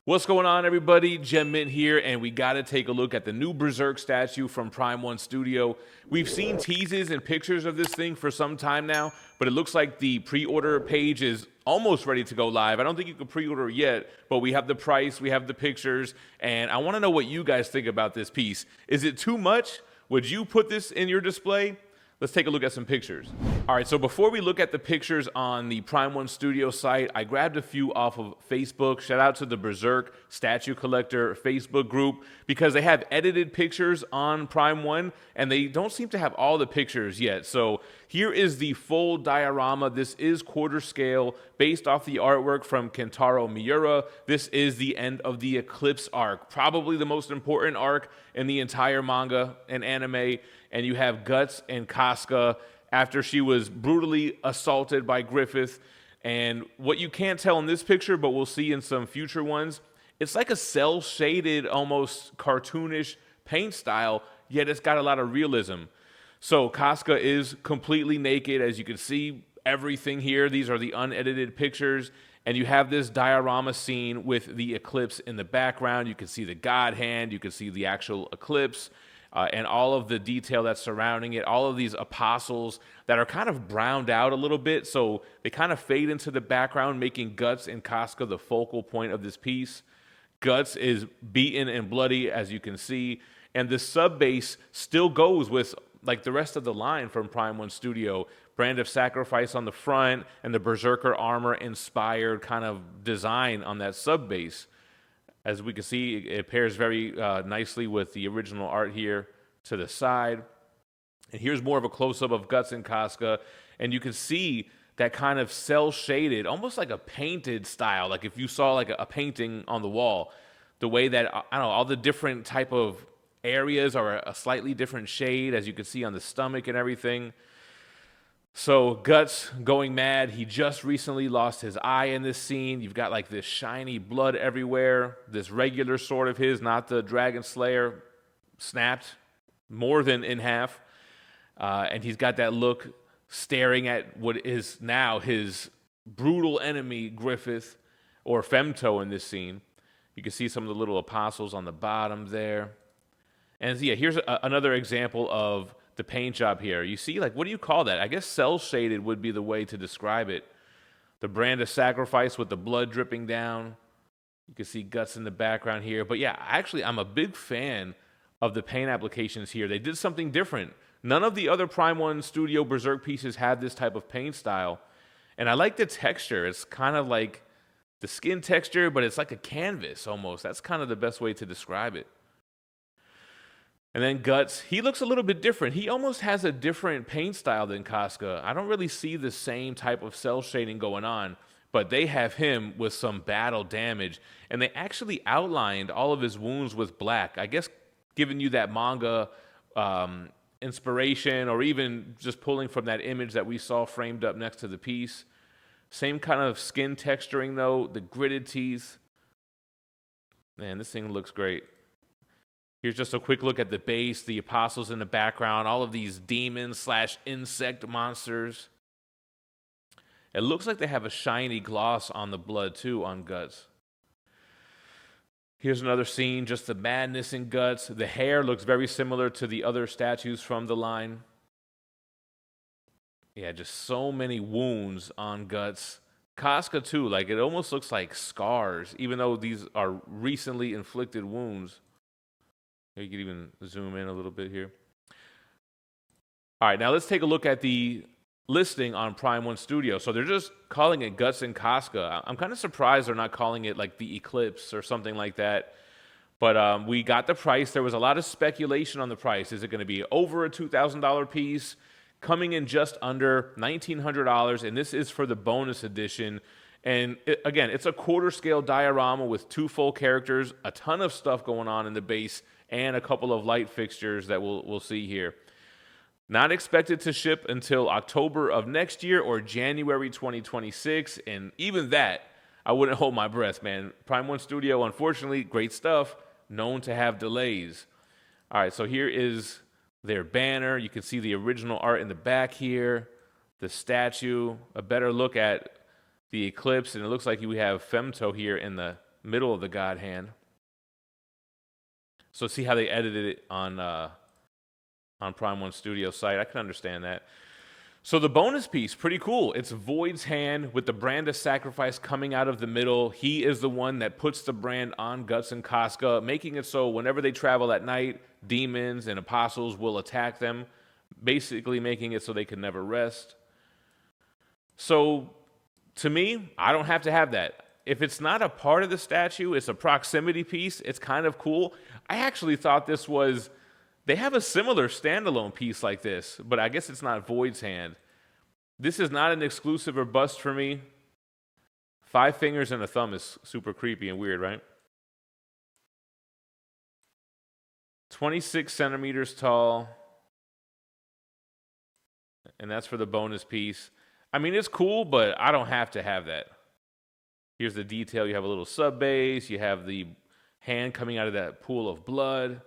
What's going on, everybody? GemMint here, and we got to take a look at the new Berserk statue from Prime 1 Studio. We've seen teases and pictures of this thing for some time now, but it looks like the pre-order page is almost ready to go live. I don't think you can pre-order yet, but we have the price, we have the pictures, and I want to know what you guys think about this piece. Is it too much? Would you put this in your display? Let's take a look at some pictures. All right, so before we look at the pictures on the Prime 1 Studio site, I grabbed a few off of Facebook. Shout out to the Berserk Statue Collector Facebook group because they have edited pictures on Prime 1 and they don't seem to have all the pictures yet. So here is the full diorama. This is quarter scale based off the artwork from Kentaro Miura. This is the end of the Eclipse arc, probably the most important arc in the entire manga and anime. And you have Guts and Casca after she was brutally assaulted by Griffith. And what you can't tell in this picture, but we'll see in some future ones, it's like a cel-shaded, almost cartoonish paint style, yet it's got a lot of realism. So Casca is completely naked, as you can see everything here. These are the unedited pictures. And you have this diorama scene with the eclipse in the background. You can see the God hand, you can see the actual eclipse. And all of the detail that's surrounding it, all of these apostles that are kind of browned out a little bit, so they kind of fade into the background, making Guts and Casca the focal point of this piece. Guts is beaten and bloody, as you can see, and the sub-base still goes with like the rest of the line from Prime 1 Studio. Brand of Sacrifice on the front, and the Berserker armor-inspired kind of design on that sub-base. As we can see, it pairs very nicely with the original art here to the side. And here's more of a close-up of Guts and Casca. And you can see that kind of cel-shaded, almost like a painted style. Like if you saw like a painting on the wall, the way that, I don't know, all the different type of areas are a slightly different shade, as you can see on the stomach and everything. So Guts going mad. He just recently lost his eye in this scene. You've got like this shiny blood everywhere. This regular sword of his, not the Dragon Slayer, snapped more than in half. And he's got that look staring at what is now his brutal enemy, Griffith, or Femto in this scene. You can see some of the little apostles on the bottom there. And yeah, here's another example of the paint job here. You see, like, what do you call that? I guess cel-shaded would be the way to describe it. The Brand of Sacrifice with the blood dripping down. You can see Guts in the background here. But yeah, actually, I'm a big fan of the paint applications here. They did something different. None of the other Prime 1 Studio Berserk pieces had this type of paint style. And I like the texture. It's kind of like the skin texture, but it's like a canvas almost. That's kind of the best way to describe it. And then Guts, he looks a little bit different. He almost has a different paint style than Casca. I don't really see the same type of cel shading going on, but they have him with some battle damage. And they actually outlined all of his wounds with black. I guess giving you that manga inspiration, or even just pulling from that image that we saw framed up next to the piece. Same kind of skin texturing though, the gritted teeth. Man, this thing looks great. Here's just a quick look at the base, the apostles in the background, all of these demon/insect monsters. It looks like they have a shiny gloss on the blood too on Guts. Here's another scene, just the madness in Guts. The hair looks very similar to the other statues from the line. Yeah, just so many wounds on Guts. Casca too, like it almost looks like scars, even though these are recently inflicted wounds. You can even zoom in a little bit here. All right, now let's take a look at the listing on Prime 1 Studio. So they're just calling it Guts and Casca. I'm kind of surprised they're not calling it like the Eclipse or something like that. But we got the price. There was a lot of speculation on the price. Is it going to be over a $2,000 piece? Coming in just under $1,900, and this is for the bonus edition. And again, it's a quarter scale diorama with 2 full characters, a ton of stuff going on in the base, and a couple of light fixtures that we'll see here. Not expected to ship until October of next year or January 2026, and even that, I wouldn't hold my breath, man. Prime 1 Studio, unfortunately, great stuff, known to have delays. All right, so here is their banner. You can see the original art in the back here, the statue, a better look at the Eclipse, and it looks like we have Femto here in the middle of the god hand. So see how they edited it on Prime 1 Studio site. I can understand that. So the bonus piece, pretty cool. It's Void's hand with the brand of sacrifice coming out of the middle. He is the one that puts the brand on Guts and Casca, making it so whenever they travel at night, demons and apostles will attack them, basically making it so they can never rest. So to me, I don't have to have that. If it's not a part of the statue, it's a proximity piece, it's kind of cool. I actually thought this was... They have a similar standalone piece like this, but I guess it's not Void's hand. This is not an exclusive or bust for me. 5 fingers and a thumb is super creepy and weird, right? 26 centimeters tall. And that's for the bonus piece. I mean, it's cool, but I don't have to have that. Here's the detail. You have a little sub base. You have the hand coming out of that pool of blood.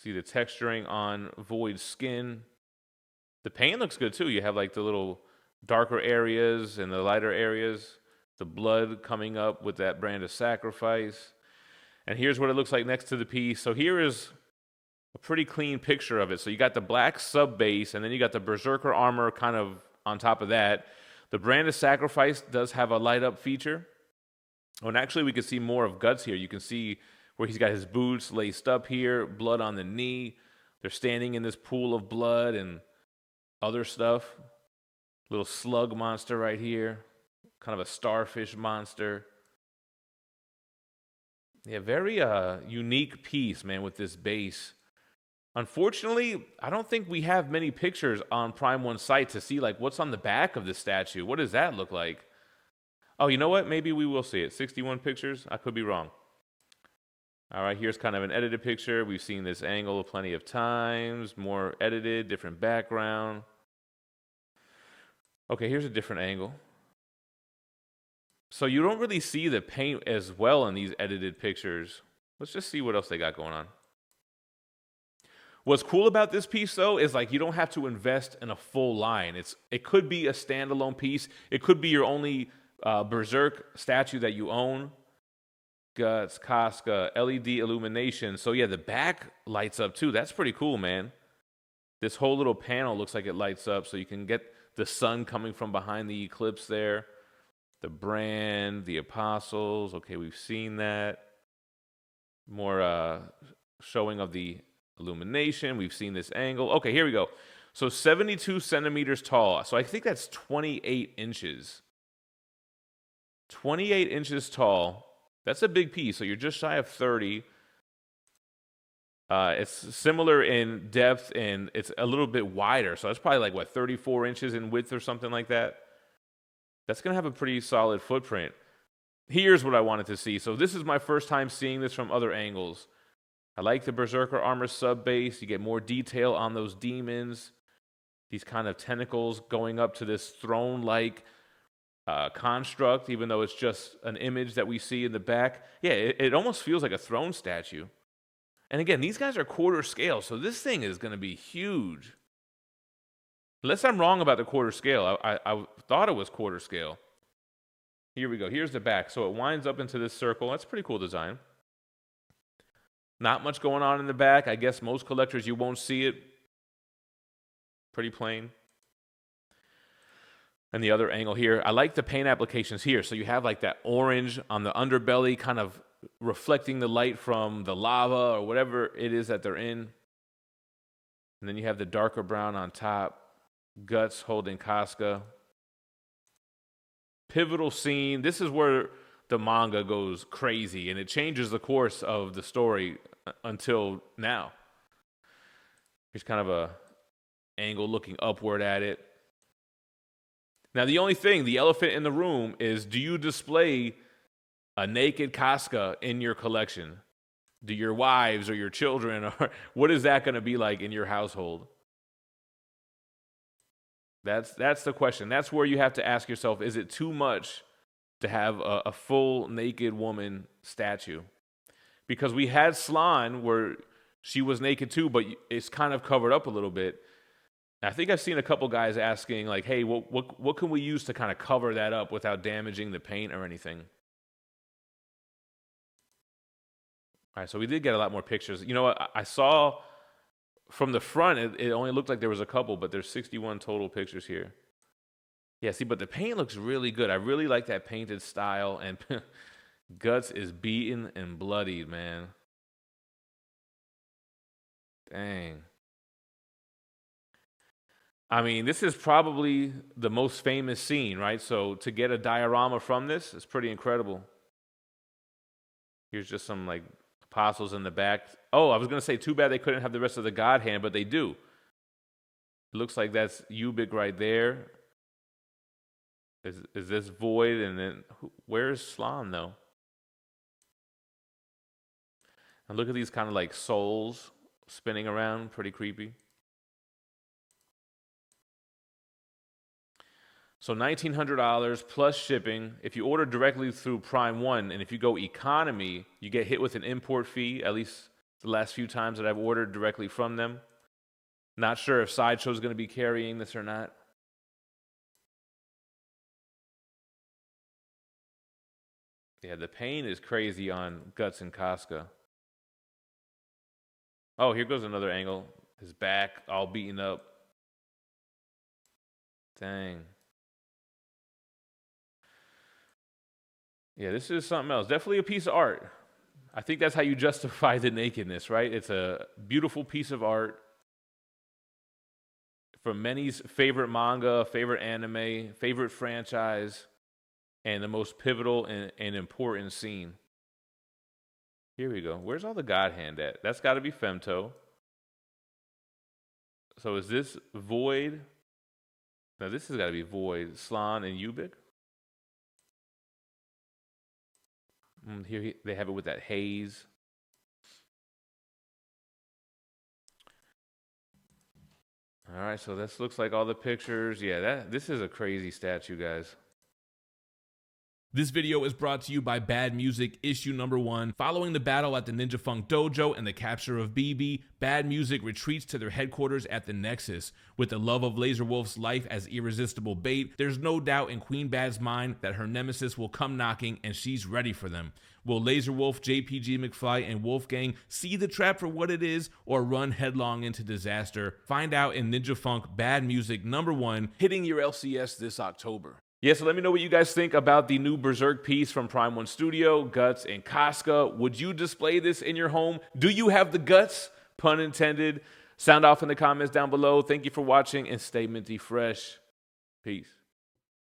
See the texturing on Void's skin. The paint looks good too. You have like the little darker areas and the lighter areas. The blood coming up with that brand of sacrifice. And here's what it looks like next to the piece. So here is a pretty clean picture of it. So you got the black sub base, and then you got the Berserker armor kind of on top of that. The brand of sacrifice does have a light up feature. Oh, and actually we can see more of Guts here. You can see where he's got his boots laced up here, blood on the knee. They're standing in this pool of blood and other stuff. Little slug monster right here. Kind of a starfish monster. Yeah, very unique piece, man, with this base. Unfortunately, I don't think we have many pictures on Prime 1 site to see like what's on the back of the statue. What does that look like? Oh, you know what? Maybe we will see it. 61 pictures? I could be wrong. All right, here's kind of an edited picture. We've seen this angle plenty of times. More edited, different background. Okay, here's a different angle. So you don't really see the paint as well in these edited pictures. Let's just see what else they got going on. What's cool about this piece, though, is like you don't have to invest in a full line. It could be a standalone piece. It could be your only Berserk statue that you own. Guts, Casca, LED illumination. So yeah, the back lights up too. That's pretty cool, man. This whole little panel looks like it lights up, so you can get the sun coming from behind the Eclipse there. The brand, the apostles. Okay, we've seen that. More showing of the illumination. We've seen this angle. Okay, here we go. So 72 centimeters tall. So I think that's 28 inches. 28 inches tall. That's a big piece. So you're just shy of 30. It's similar in depth and it's a little bit wider. So that's probably like, what, 34 inches in width or something like that? That's going to have a pretty solid footprint. Here's what I wanted to see. So this is my first time seeing this from other angles. I like the Berserker armor sub base. You get more detail on those demons. These kind of tentacles going up to this throne-like construct, even though it's just an image that we see in the back. Yeah, it almost feels like a throne statue. And again, these guys are quarter scale, so this thing is going to be huge. Unless I'm wrong about the quarter scale. I thought it was quarter scale. Here we go. Here's the back. So it winds up into this circle. That's a pretty cool design. Not much going on in the back. I guess most collectors, you won't see it. Pretty plain. And the other angle here, I like the paint applications here. So you have like that orange on the underbelly kind of reflecting the light from the lava or whatever it is that they're in. And then you have the darker brown on top. Guts holding Casca. Pivotal scene. This is where the manga goes crazy and it changes the course of the story until now. Here's kind of a angle looking upward at it. Now, the only thing, the elephant in the room is, do you display a naked Casca in your collection? Do your wives or your children, or what is that going to be like in your household? That's the question. That's where you have to ask yourself, is it too much to have a full naked woman statue? Because we had Slan where she was naked too, but it's kind of covered up a little bit. I think I've seen a couple guys asking, like, hey, what can we use to kind of cover that up without damaging the paint or anything? All right, so we did get a lot more pictures. You know what? I saw from the front, it only looked like there was a couple, but there's 61 total pictures here. Yeah, see, but the paint looks really good. I really like that painted style, and Guts is beaten and bloodied, man. Dang. I mean, this is probably the most famous scene, right? So to get a diorama from this is pretty incredible. Here's just some like apostles in the back. Oh, I was gonna say too bad they couldn't have the rest of the God hand, but they do. It looks like that's Ubik right there. Is this Void? And then where's Slan though? And look at these kind of like souls spinning around, pretty creepy. So $1,900 plus shipping. If you order directly through Prime One, and if you go economy, you get hit with an import fee, at least the last few times that I've ordered directly from them. Not sure if Sideshow is going to be carrying this or not. Yeah, the pain is crazy on Guts and Casca. Oh, here goes another angle. His back all beaten up. Dang. Yeah, this is something else. Definitely a piece of art. I think that's how you justify the nakedness, right? It's a beautiful piece of art from many's favorite manga, favorite anime, favorite franchise, and the most pivotal and important scene. Here we go. Where's all the God hand at? That's got to be Femto. So is this Void? No, this has got to be Void, Slan, and Ubik. Here they have it with that haze. All right, so this looks like all the pictures. Yeah, this is a crazy statue, guys. This video is brought to you by Bad Music issue number 1. Following the battle at the Ninja Funk Dojo and the capture of BB, Bad Music retreats to their headquarters at the Nexus. With the love of Laser Wolf's life as irresistible bait, there's no doubt in Queen Bad's mind that her nemesis will come knocking and she's ready for them. Will Laser Wolf, JPG McFly, and Wolfgang see the trap for what it is or run headlong into disaster? Find out in Ninja Funk Bad Music number 1, hitting your LCS this October. Yeah, so let me know what you guys think about the new Berserk piece from Prime One Studio, Guts and Casca. Would you display this in your home? Do you have the guts? Pun intended. Sound off in the comments down below. Thank you for watching and stay minty fresh. Peace.